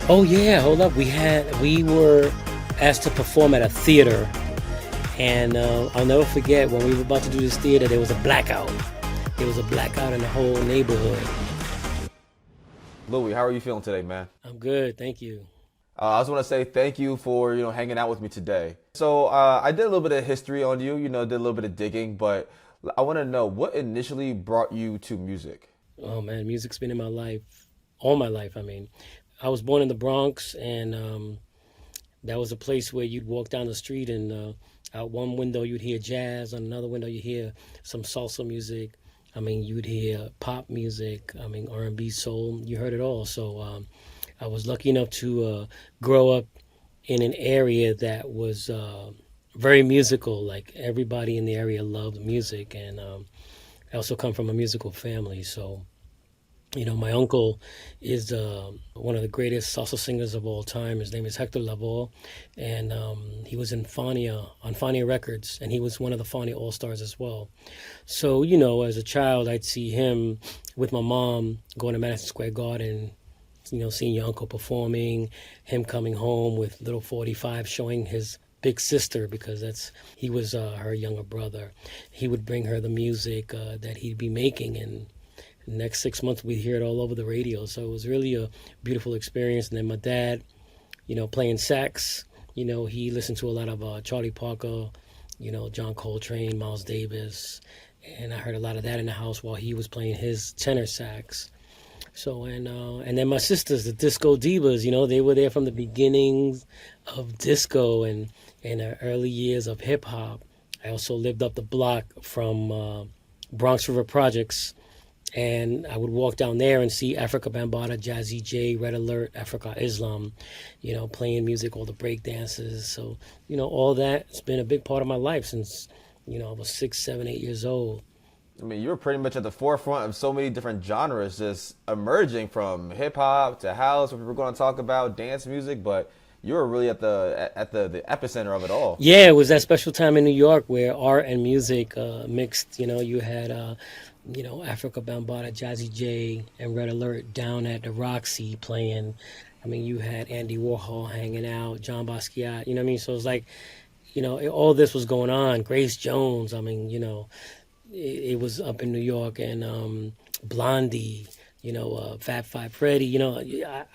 Oh yeah, hold up. We were asked to perform at a theater, and I'll never forget when we were about to do this theater. There was a blackout. There was a blackout in the whole neighborhood. Louie, how are you feeling today, man? I'm good, thank you. I just want to say thank you for hanging out with me today. So I did a little bit of history on you, did a little bit of digging, but I want to know what initially brought you to music. Oh man, music's been in my life all my life. I mean, I was born in the Bronx, and that was a place where you'd walk down the street, and out one window you'd hear jazz, on another window you hear some salsa music. I mean, you'd hear pop music. I mean, R&B, soul. You heard it all. So I was lucky enough to grow up in an area that was very musical. Like everybody in the area loved music, and I also come from a musical family. So my uncle is one of the greatest salsa singers of all time. His name is Hector Lavoe, and he was in Fania, on Fania Records, and he was one of the Fania All Stars as well. So, as a child, I'd see him with my mom going to Madison Square Garden, seeing your uncle performing, him coming home with little 45 showing his big sister, because he was her younger brother. He would bring her the music that he'd be making, and the next 6 months we'd hear it all over the radio. So it was really a beautiful experience. And then my dad, playing sax, he listened to a lot of Charlie Parker, John Coltrane, Miles Davis, and I heard a lot of that in the house while he was playing his tenor sax. So and then my sisters, the disco divas, they were there from the beginnings of disco and the early years of hip hop. I also lived up the block from Bronx River Projects, and I would walk down there and see Africa Bambaataa, Jazzy J, Red Alert, Africa Islam, playing music, all the break dances. So, all that's been a big part of my life since, I was 6, 7, 8 years old. I mean, you were pretty much at the forefront of so many different genres, just emerging from hip hop to house, what we were going to talk about, dance music, but you were really at the epicenter of it all. Yeah, it was that special time in New York where art and music mixed. You had Africa Bambaataa, Jazzy J, and Red Alert down at the Roxy playing. I mean, you had Andy Warhol hanging out, John Basquiat. You know what I mean? So it was like, all this was going on. Grace Jones. I mean, it was up in New York, and Blondie. Fat Five Freddy.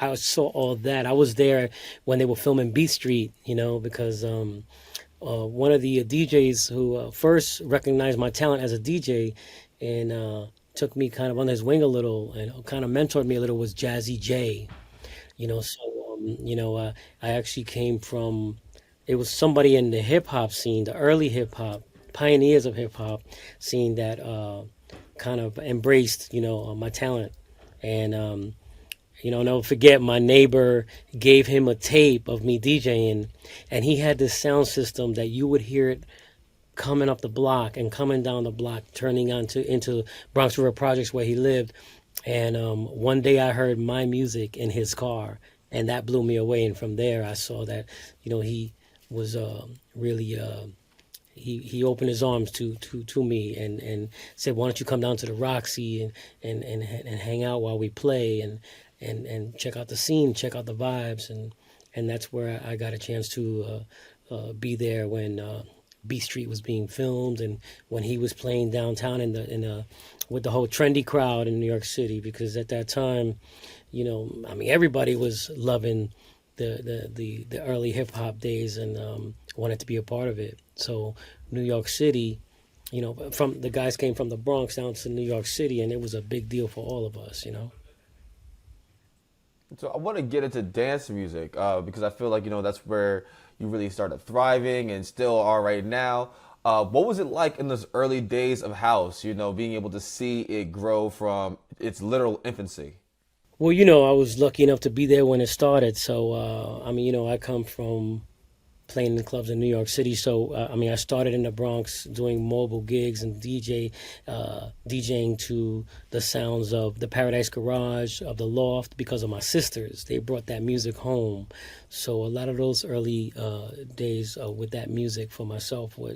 I saw all that. I was there when they were filming Beat Street. Because one of the DJs who first recognized my talent as a DJ and took me kind of under his wing a little and kind of mentored me a little was Jazzy J. So I actually came from, it was somebody in the hip hop scene, the early hip hop pioneers of hip hop scene that kind of embraced my talent. And never forget, my neighbor gave him a tape of me DJing, and he had this sound system that you would hear it coming up the block and coming down the block, turning into Bronx River Projects where he lived. And one day I heard my music in his car, and that blew me away. And from there, I saw that he was really. He opened his arms to me and said, "Why don't you come down to the Roxy and hang out while we play and check out the scene, check out the vibes." And that's where I got a chance to be there when B Street was being filmed, and when he was playing downtown in the with the whole trendy crowd in New York City, because at that time, I mean, everybody was loving the early hip hop days and wanted to be a part of it. So New York City, from the guys came from the Bronx down to New York City, and it was a big deal for all of us. So I want to get into dance music because I feel like that's where you really started thriving and still are right now. What was it like in those early days of house? Being able to see it grow from its literal infancy. Well, I was lucky enough to be there when it started. So I mean, I come from playing in clubs in New York City. So I mean, I started in the Bronx doing mobile gigs and DJing to the sounds of the Paradise Garage, of the Loft, because of my sisters. They brought that music home. So a lot of those early days with that music for myself, were,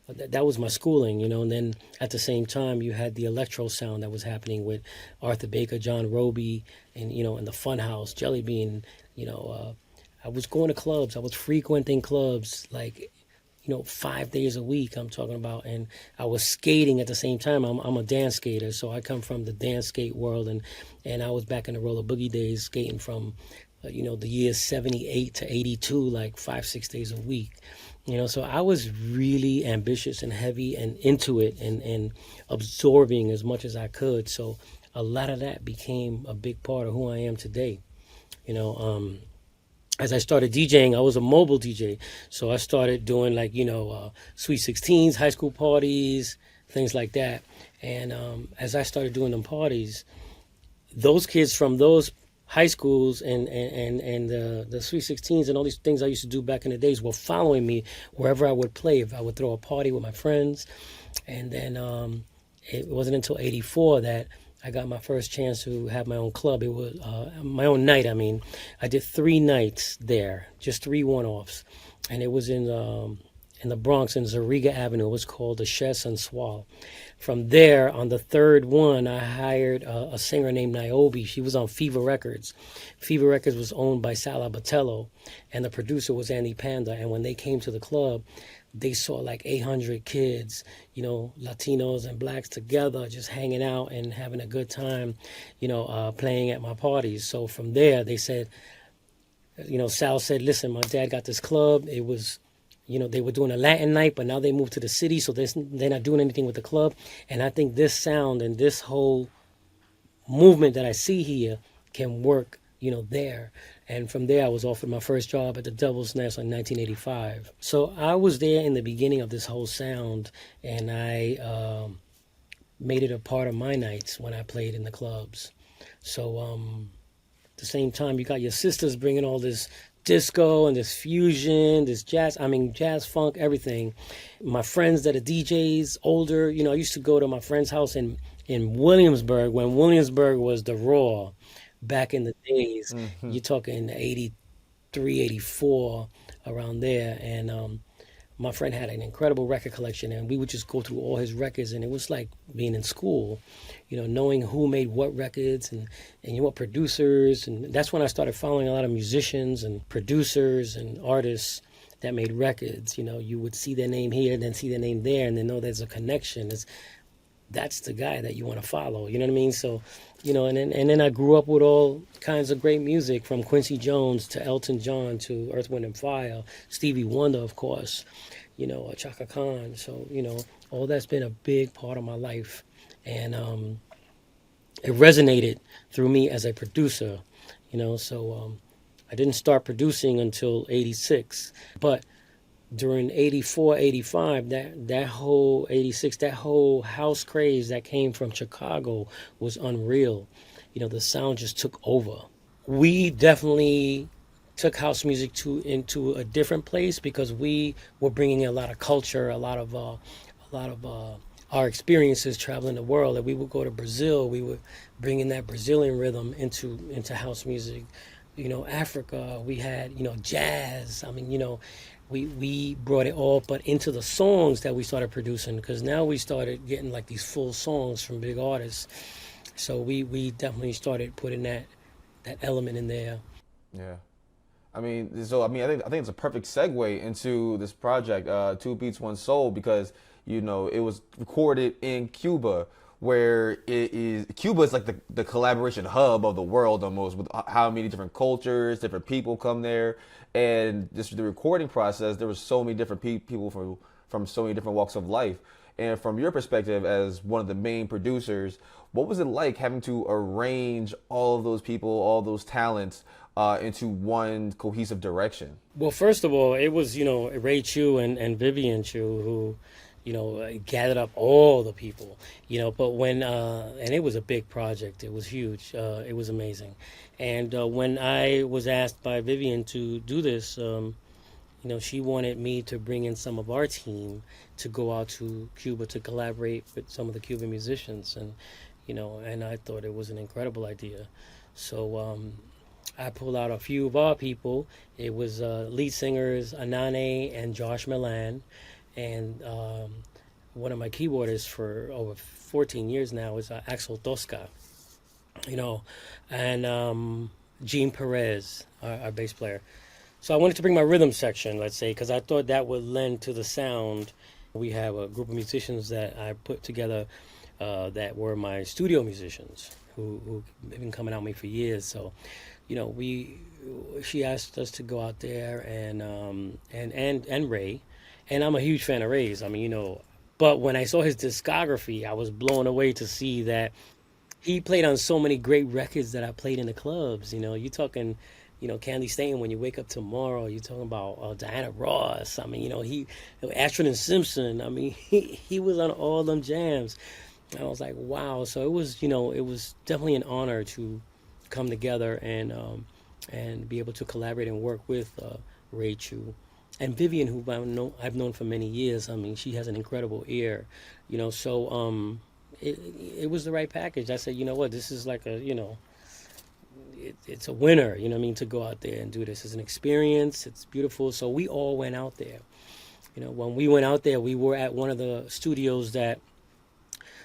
that was my schooling. And then at the same time, you had the electro sound that was happening with Arthur Baker, John Roby, and the Funhouse, Jelly Bean. I was going to clubs. I was frequenting clubs like 5 days a week. I'm talking about, and I was skating at the same time. I'm a dance skater, so I come from the dance skate world, and I was back in the roller boogie days, skating from the years 78 to 82, like 5-6 days a week. So I was really ambitious and heavy and into it, and absorbing as much as I could. So a lot of that became a big part of who I am today. You know, as I started DJing, I was a mobile DJ. So I started doing like, Sweet 16s, high school parties, things like that. And as I started doing them parties, those kids from those high schools and the Sweet 16s and all these things I used to do back in the days were following me wherever I would play. If I would throw a party with my friends. And then it wasn't until 84 that I got my first chance to have my own club. It was my own night. I mean, I did 3 nights there, just 3 one-offs, and it was in the Bronx in Zariga Avenue. It was called the Chez and Swal. From there, on the third one, I hired a singer named Niobe. She was on Fever Records. Fever Records was owned by Sal Abatello, and the producer was Andy Panda. And when they came to the club, they saw like 800 kids, Latinos and blacks together, just hanging out and having a good time, playing at my parties. So from there, they said, Sal said, listen, my dad got this club. It was, they were doing a Latin night, but now they moved to the city, so they're not doing anything with the club. And I think this sound and this whole movement that I see here can work, there. And from there, I was offered my first job at the Devil's Nest in 1985. So I was there in the beginning of this whole sound, and I made it a part of my nights when I played in the clubs. So at the same time, you got your sisters bringing all this disco and this fusion, this jazz, jazz, funk, everything. My friends that are DJs, older, I used to go to my friend's house in Williamsburg when Williamsburg was the Raw back in the days. Mm-hmm. You're talking 83, 84, around there. And my friend had an incredible record collection, and we would just go through all his records, and it was like being in school, knowing who made what records and what producers. And that's when I started following a lot of musicians and producers and artists that made records. You would see their name here, then see their name there, and then know there's a connection. That's the guy that you want to follow. You know what I mean? So, and then I grew up with all kinds of great music, from Quincy Jones to Elton John to Earth, Wind and Fire, Stevie Wonder, of course, Chaka Khan. So, all that's been a big part of my life. And it resonated through me as a producer, So I didn't start producing until 86. But during 84, 85, that whole 86, that whole house craze that came from Chicago was unreal. The sound just took over. We definitely took house music into a different place because we were bringing a lot of culture, a lot of our experiences traveling the world. And we would go to Brazil. We would bring in that Brazilian rhythm into house music. Africa, we had, jazz. We brought it all, but into the songs that we started producing, because now we started getting like these full songs from big artists. So we definitely started putting that element in there. Yeah. I think it's a perfect segue into this project, Two Beats, One Soul, because it was recorded in Cuba, where Cuba is like the collaboration hub of the world almost, with how many different cultures, different people come there, and just the recording process. There was so many different people from so many different walks of life. And from your perspective as one of the main producers, what was it like having to arrange all of those people, all those talents, into one cohesive direction? Well, first of all, it was, Ray Chu and Vivian Chu who, gathered up all the people, but and it was a big project. It was huge. It was amazing. And when I was asked by Vivian to do this, She wanted me to bring in some of our team to go out to Cuba to collaborate with some of the Cuban musicians, and I thought it was an incredible idea. So I pulled out a few of our people. It was lead singers Anane and Josh Milan, and one of my keyboardists for over 14 years now is Axel Tosca, you know, and Gene Perez, our bass player. So I wanted to bring my rhythm section, let's say, because I thought that would lend to the sound. We have a group of musicians that I put together that were my studio musicians who have been coming out with me for years. So, we she asked us to go out there and Ray, and I'm a huge fan of Ray's. I mean, but when I saw his discography, I was blown away to see that he played on so many great records that I played in the clubs. You talking, Candy Staten, When You Wake Up Tomorrow. You're talking about Diana Ross. I mean, Ashford and Simpson. I mean, he was on all them jams. I was like, wow. So it was definitely an honor to come together and be able to collaborate and work with Ray Chu and Vivian, who I've known for many years. I mean, she has an incredible ear. So it was the right package. I said, you know what, this is like it's a winner. You know what I mean? To go out there and do this, it's an experience. It's beautiful. So we all went out there. When we went out there, we were at one of the studios that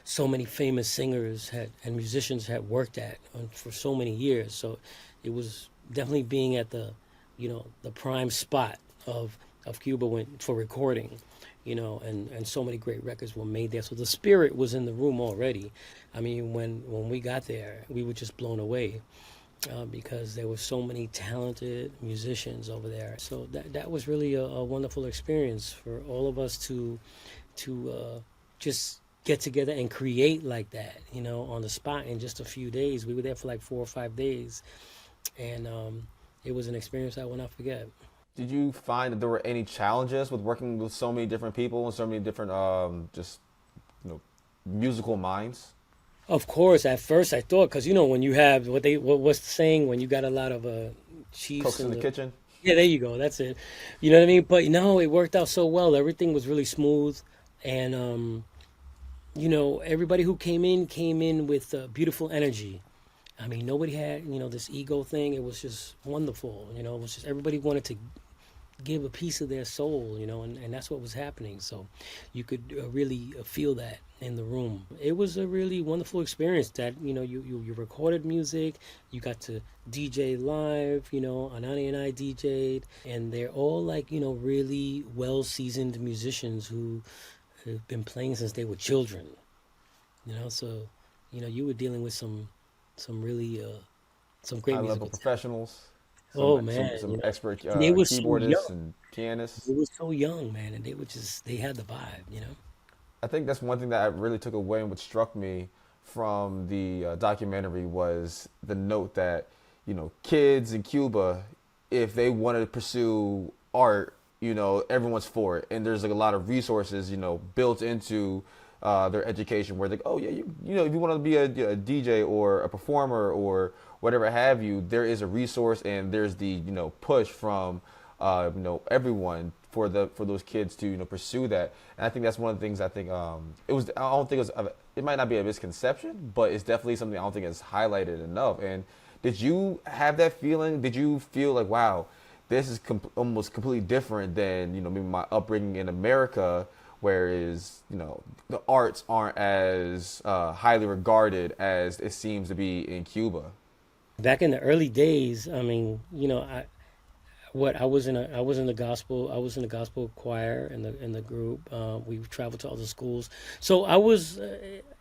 so many famous singers and musicians had worked at for so many years. So it was definitely being at the prime spot of Cuba for recording, and so many great records were made there. So the spirit was in the room already. I mean, when we got there, we were just blown away because there were so many talented musicians over there. So that was really a wonderful experience for all of us to just get together and create like that, on the spot in just a few days. We were there for like 4 or 5 days, and it was an experience I will not forget. Did you find that there were any challenges with working with so many different people and so many different just you know musical minds? Of course, at first I thought, because when you have what's the saying, when you got a lot of chiefs Cooks in in the the kitchen? yeah, there you go, that's it. You know what I mean? But no, it worked out so well. Everything was really smooth, and everybody who came in with beautiful energy. I mean, nobody had this ego thing. It was just wonderful. It was just everybody wanted to give a piece of their soul, and that's what was happening. So you could really feel that in the room. It was a really wonderful experience that, you recorded music, you got to DJ live, Anani and I DJ'd, and they're all like, really well seasoned musicians who have been playing since they were children, so, you were dealing with some really, some High great level musical talent. professionals, Oh some man, some expert and they were so keyboardists young. and pianists. They were so young, man, and they had the vibe. I think that's one thing that I really took away and what struck me from the documentary was the note that kids in Cuba, if they wanted to pursue art, everyone's for it, and there's like a lot of resources built into their education where they oh yeah if you want to be a DJ or a performer or whatever have you, there is a resource and there's the push from everyone for those kids to pursue that. And I think that's one of the things I think it was. I don't think it might not be a misconception, but it's definitely something I don't think is highlighted enough. And did you have that feeling? Did you feel like, wow, this is almost completely different than maybe my upbringing in America, whereas the arts aren't as highly regarded as it seems to be in Cuba? Back in the early days, I mean, I was in the gospel choir in the group. We traveled to other schools, so I was,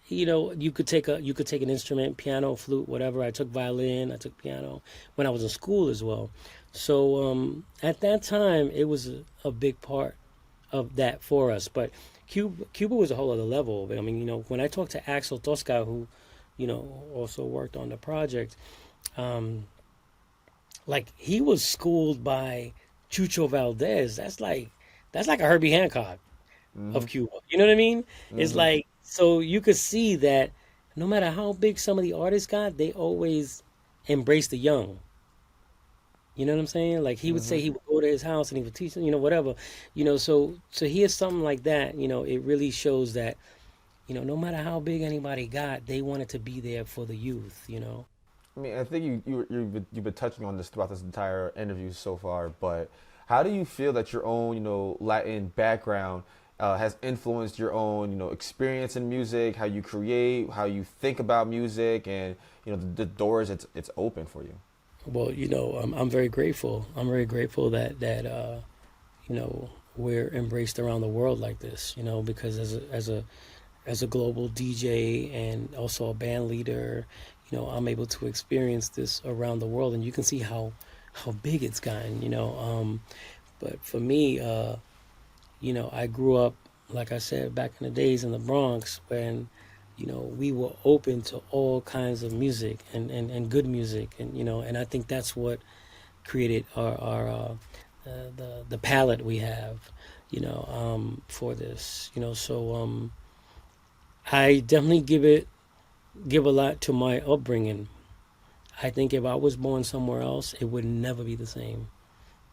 you could take an instrument, piano, flute, whatever. I took violin, I took piano when I was in school as well. So at that time, it was a big part of that for us. But Cuba was a whole other level. I mean, when I talked to Axel Tosca, who, also worked on the project, um, like he was schooled by Chucho Valdez. That's like a Herbie Hancock Mm-hmm. of Cuba. You know what I mean? It's Mm-hmm. like so you could see that no matter how big some of the artists got, they always embrace the young. You know what I'm saying? Like he would say he would go to his house and he would teach them, whatever. So to hear something like that, it really shows that, no matter how big anybody got, they wanted to be there for the youth. I mean, I think you've been touching on this throughout this entire interview so far, but how do you feel that your own, Latin background has influenced your own, experience in music, how you create, how you think about music, and the doors it's open for you? Well, I'm very grateful. I'm very grateful that we're embraced around the world like this. Because as a global DJ and also a band leader, I'm able to experience this around the world, and you can see how big it's gotten. But for me, I grew up, like I said, back in the days in the Bronx when, we were open to all kinds of music and good music, and I think that's what created our the palette we have, for this, so I definitely give a lot to my upbringing. I think if I was born somewhere else, it would never be the same.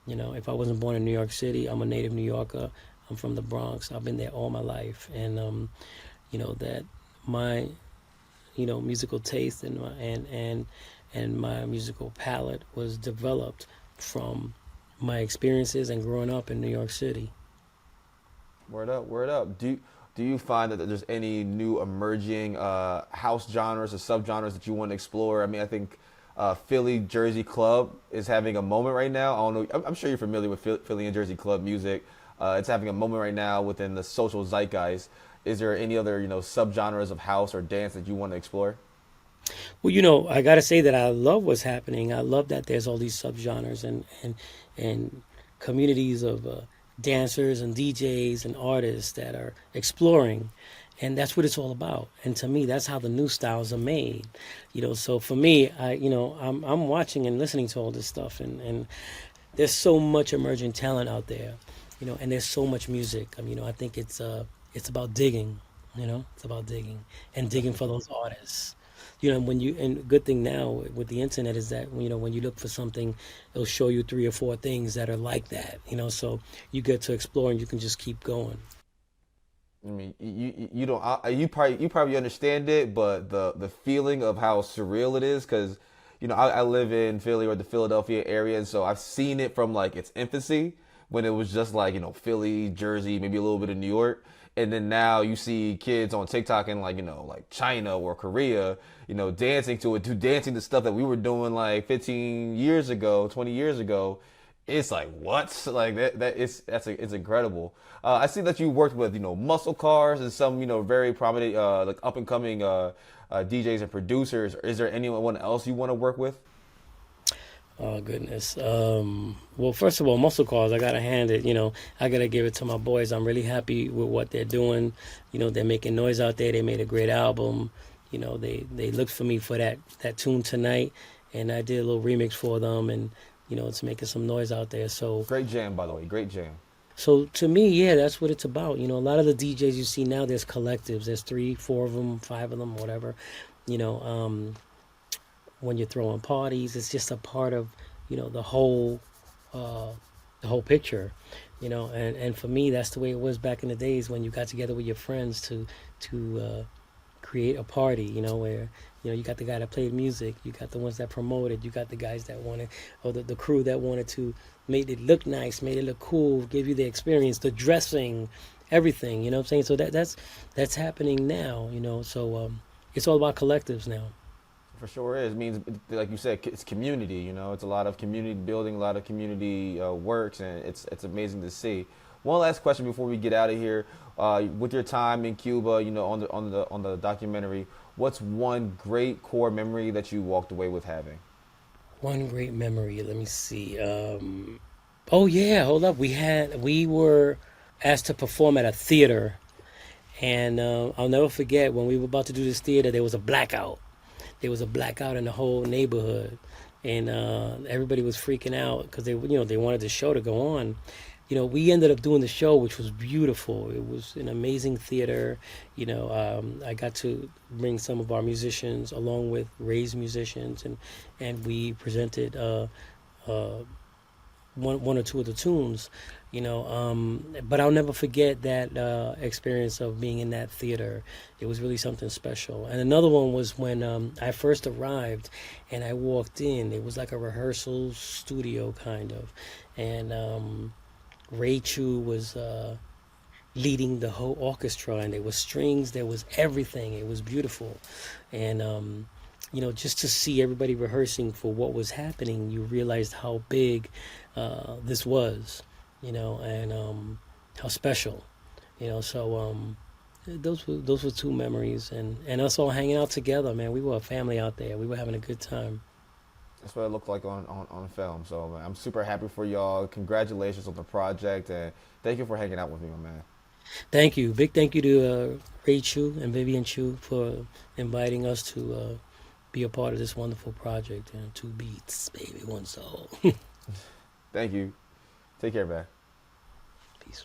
If I wasn't born in New York City, I'm a native New Yorker. I'm from the Bronx. I've been there all my life, and that my musical taste and my musical palette was developed from my experiences and growing up in New York City. Word up, word up. Do you find that there's any new emerging house genres or subgenres that you want to explore? I mean, I think Philly Jersey Club is having a moment right now. I don't know. I'm sure you're familiar with Philly and Jersey Club music. It's having a moment right now within the social zeitgeist. Is there any other subgenres of house or dance that you want to explore? Well, I got to say that I love what's happening. I love that there's all these subgenres and communities of dancers and DJs and artists that are exploring, and that's what it's all about. And to me, that's how the new styles are made. So for me, I'm watching and listening to all this stuff, and there's so much emerging talent out there, and there's so much music. I think it's about digging. It's about digging and digging for those artists. And good thing now with the internet is that when you look for something, it'll show you three or four things that are like that. So you get to explore and you can just keep going. I mean, you don't you probably understand it, but the feeling of how surreal it is, because I live in Philly or the Philadelphia area, and so I've seen it from like its infancy when it was just like Philly, Jersey, maybe a little bit of New York, and then now you see kids on TikTok in like like China or Korea, dancing to it, to dancing to stuff that we were doing like 15 years ago, 20 years ago. It's like what? Like it's incredible. I see that you worked with muscle cars and some very prominent like up and coming DJs and producers. Is there anyone else you want to work with? Oh goodness. Well, first of all, Muscle Cars, I gotta hand it. I gotta give it to my boys. I'm really happy with what they're doing. They're making noise out there. They made a great album. They looked for me for that tune tonight, and I did a little remix for them, and it's making some noise out there. So Great jam, by the way. Great jam. so to me, yeah, that's what it's about. A lot of the DJs you see now, there's collectives. There's three, four of them, five of them, whatever. You know, um, when you're throwing parties, it's just a part of the uh, whole picture. And for me, that's the way it was back in the days when you got together with your friends to create a party. Where you got the guy that played music, you got the ones that promoted, you got the guys that wanted, or the crew that wanted to made it look nice, made it look cool, give you the experience, the dressing, everything. You know what I'm saying? So that's happening now. So it's all about collectives now. For sure is. It means, like you said, it's community. It's a lot of community building, a lot of community works, and it's amazing to see. One last question before we get out of here. With your time in Cuba, on the documentary, what's one great core memory that you walked away with having? One great memory. Let me see. Oh yeah, hold up. We were asked to perform at a theater, and I'll never forget when we were about to do this theater. There was a blackout. There was a blackout in the whole neighborhood, and everybody was freaking out because they wanted the show to go on. We ended up doing the show, which was beautiful. It was an amazing theater. I got to bring some of our musicians along with Ray's musicians, and we presented one or two of the tunes, you know. But I'll never forget that experience of being in that theater. It was really something special. And another one was when I first arrived and I walked in. It was like a rehearsal studio kind of, and Ray Chu was leading the whole orchestra, and there was strings, there was everything. It was beautiful, and just to see everybody rehearsing for what was happening, you realized how big this was, and how special, So those were two memories, and us all hanging out together, man. We were a family out there. We were having a good time. That's what it looked like on film. So man, I'm super happy for y'all. Congratulations on the project, and thank you for hanging out with me, my man. Thank you, big thank you to Ray Chu and Vivian Chu for inviting us to be a part of this wonderful project. And two beats, baby, one soul. Thank you. Take care, man. Peace.